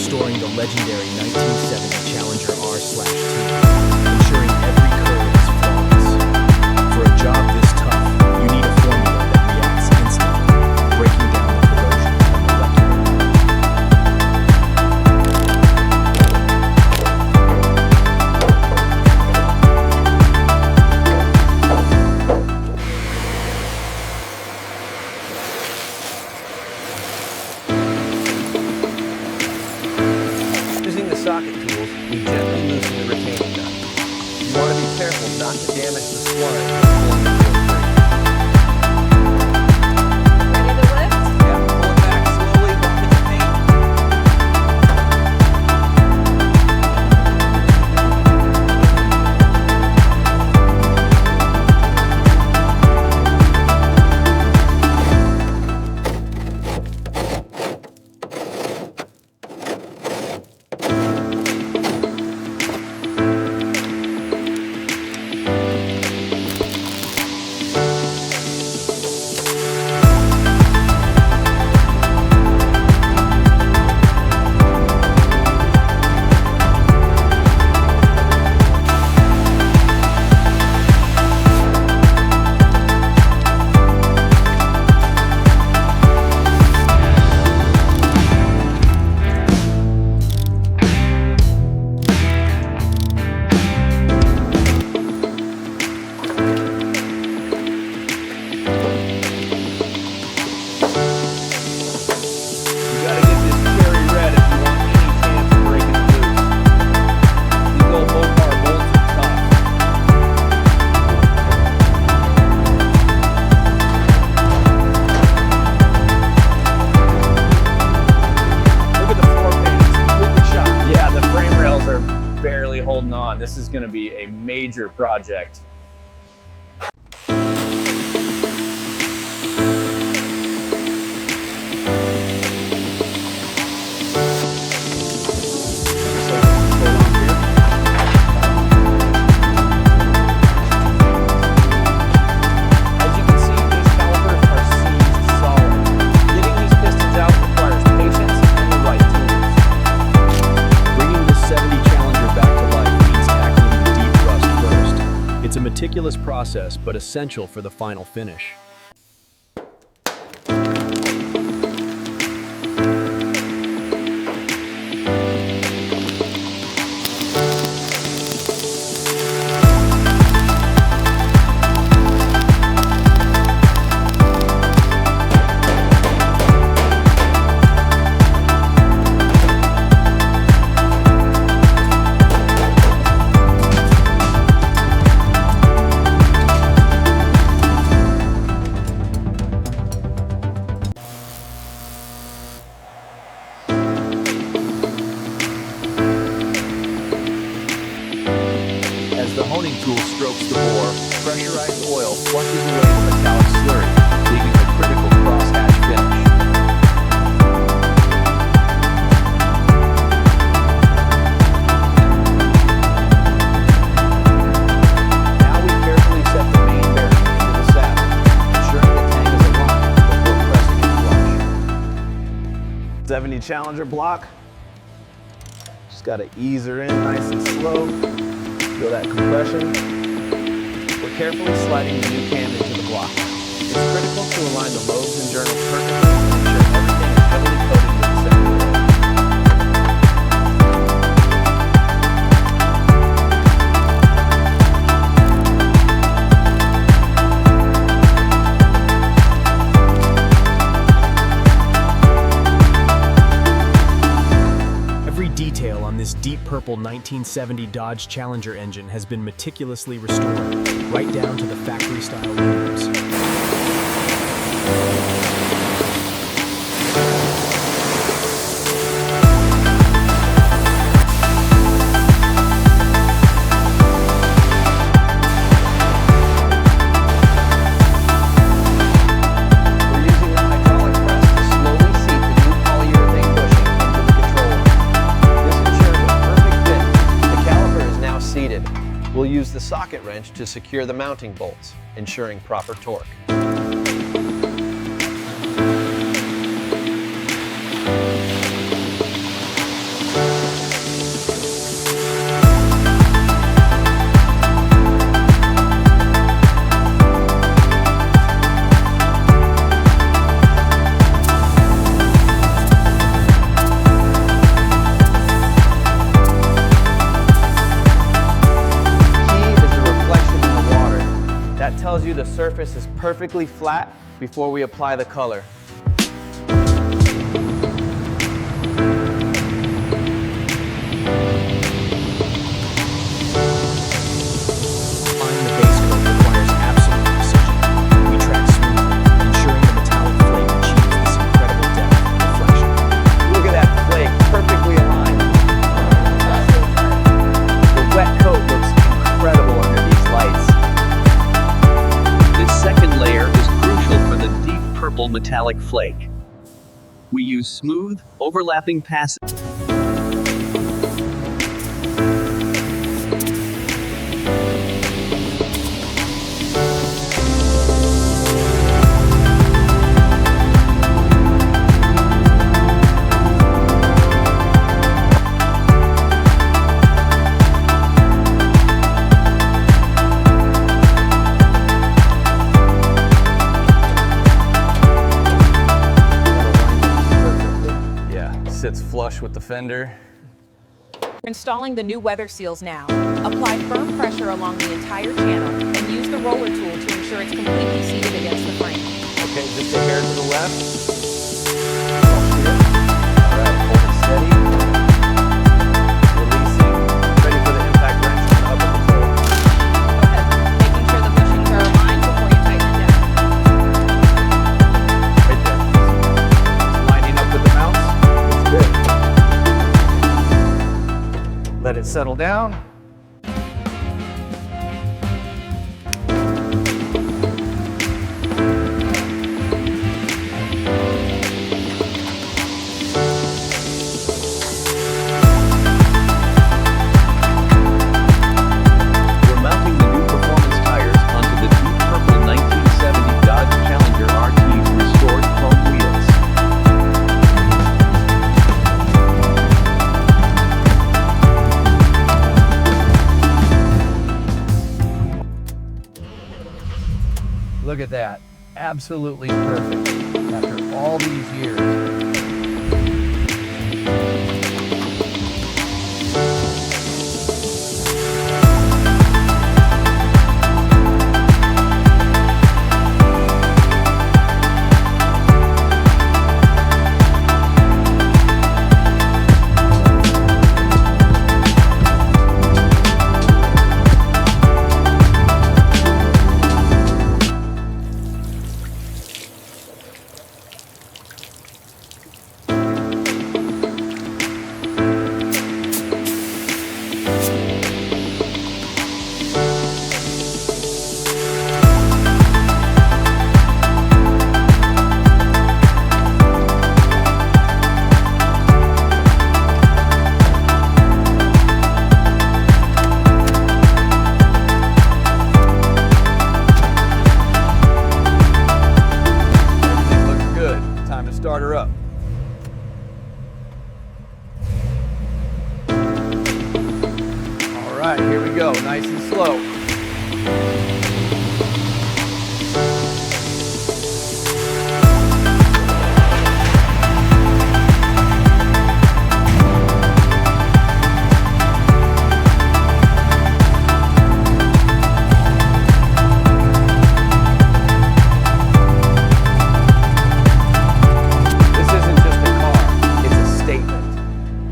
restoring the legendary 1970 Challenger R/T, ensuring every curve is flawless. For a job this tough, you need a formula that reacts instantly, breaking down the corrosion at a molecular level. Using the socket tools, we gently loosen the retaining nut. You want to be careful not to damage the slime before you feel free. Ready to lift? Yeah, pull it back slowly, don't hit the paint. Barely holding on. This is going to be a major project. Meticulous process, but essential for the final finish. As the honing tool strokes the bore, pressurized oil flushes away the metallic slurry, leaving a critical crosshatch finish. Now we carefully set the main bearing into the saddle, ensuring the tang is aligned before pressing it flush. 70 Challenger block. Just got to ease her in nice and slow. Feel that compression. We're carefully sliding the new cam into the block. It's critical to align the lobes and journals perfectly and ensure everything is heavily coated with second oil. Every detail on this deep purple 1970 Dodge Challenger engine has been meticulously restored, right down to the factory-style windows. We'll use the socket wrench to secure the mounting bolts, ensuring proper torque. That tells you the surface is perfectly flat before we apply the color. Applying the base coat requires absolute precision. We track smoothly, ensuring the metallic flake achieves this incredible depth and reflection. Look at that flake, perfectly aligned. The wet coat looks incredible under these lights. This second layer is crucial for the deep purple metallic flake. We use smooth, overlapping passes. Sits flush with the fender. Installing the new weather seals now. Apply firm pressure along the entire channel and use the roller tool to ensure it's completely seated against the frame. Okay, just a hair to the left. All right, hold it steady. Releasing. Ready for the impact wrench on the upper control. Okay, making sure the bushings are aligned before you tighten it down. Right there. It's lining up with the mounts. Good. Let it settle down. We're mounting the new performance tires onto the deep purple 1970 Dodge Challenger RT's restored chrome wheels. Look at that. Absolutely perfect after all these years. Start her up. All right, here we go, nice and slow.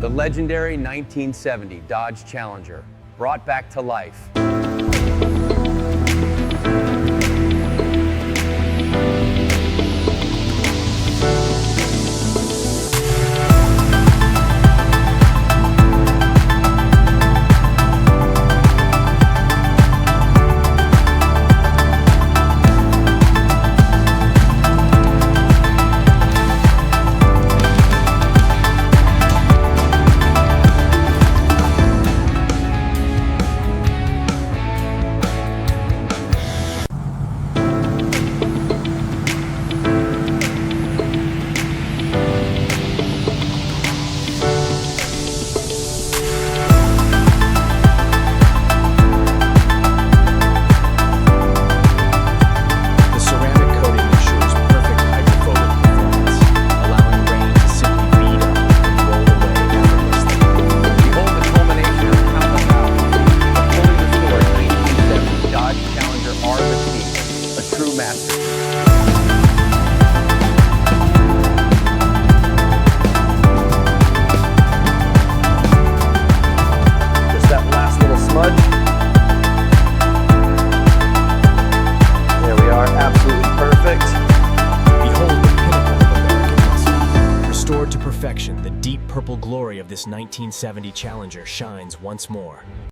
The legendary 1970 Dodge Challenger, brought back to life. true masterpiece. Just that last little smudge. There we are, absolutely perfect. Behold the pinnacle of American muscle. Restored to perfection, the deep purple glory of this 1970 Challenger shines once more.